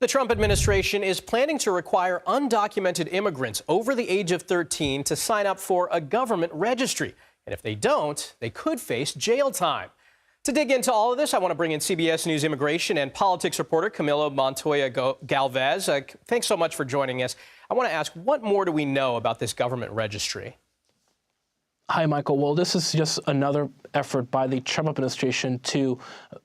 The Trump administration is planning to require undocumented immigrants over the age of 13 to sign up for a government registry. And if they don't, they could face jail time. To dig into all of this, I want to bring in CBS News immigration and politics reporter Camilo Montoya-Galvez. Thanks so much for joining us. I want to ask, what more do we know about this government registry? Hi, Michael. Well, this is just another effort by the Trump administration to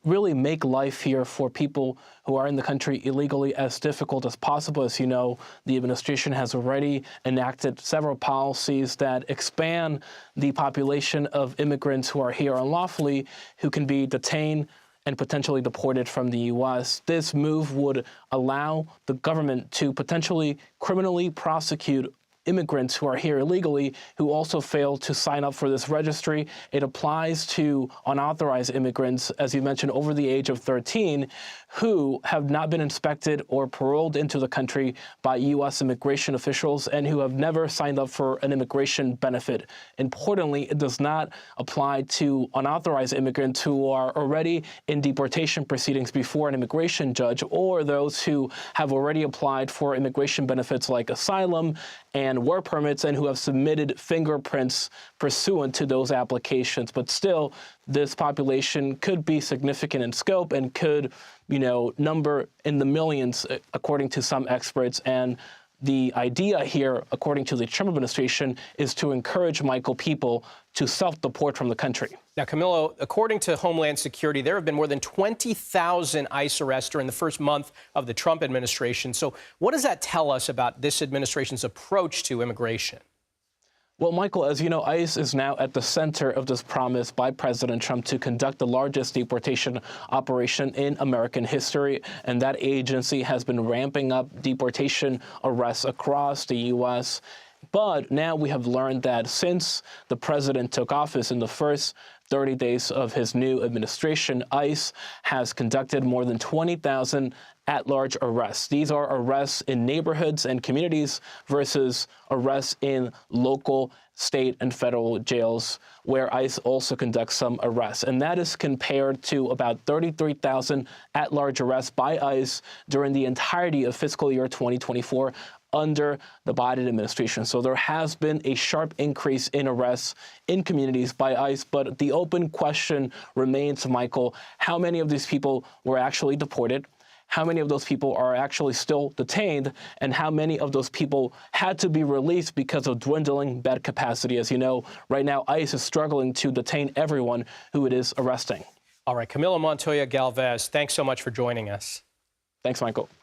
really make life here for people who are in the country illegally as difficult as possible. As you know, the administration has already enacted several policies that expand the population of immigrants who are here unlawfully, who can be detained and potentially deported from the U.S. This move would allow the government to potentially criminally prosecute immigrants who are here illegally who also fail to sign up for this registry. It applies to unauthorized immigrants, as you mentioned, over the age of 13, who have not been inspected or paroled into the country by U.S. immigration officials and who have never signed up for an immigration benefit. Importantly, it does not apply to unauthorized immigrants who are already in deportation proceedings before an immigration judge, or those who have already applied for immigration benefits like asylum and work permits and who have submitted fingerprints pursuant to those applications. But still, this population could be significant in scope and could, number in the millions, according to some experts. And the idea here, according to the Trump administration, is to encourage, Michael, people to self-deport from the country. Now, Camilo, according to Homeland Security, there have been more than 20,000 ICE arrests during the first month of the Trump administration. So what does that tell us about this administration's approach to immigration? Well, Michael, as you know, ICE is now at the center of this promise by President Trump to conduct the largest deportation operation in American history. And that agency has been ramping up deportation arrests across the U.S. But now we have learned that since the president took office in the first 30 days of his new administration, ICE has conducted more than 20,000 at-large arrests. These are arrests in neighborhoods and communities versus arrests in local, state, and federal jails, where ICE also conducts some arrests. And that is compared to about 33,000 at-large arrests by ICE during the entirety of fiscal year 2024 under the Biden administration. So there has been a sharp increase in arrests in communities by ICE, but the open question remains, Michael, how many of these people were actually deported? How many of those people are actually still detained, and how many of those people had to be released because of dwindling bed capacity? As you know, right now, ICE is struggling to detain everyone who it is arresting. All right, Camilo Montoya-Galvez, thanks so much for joining us. Thanks, Michael.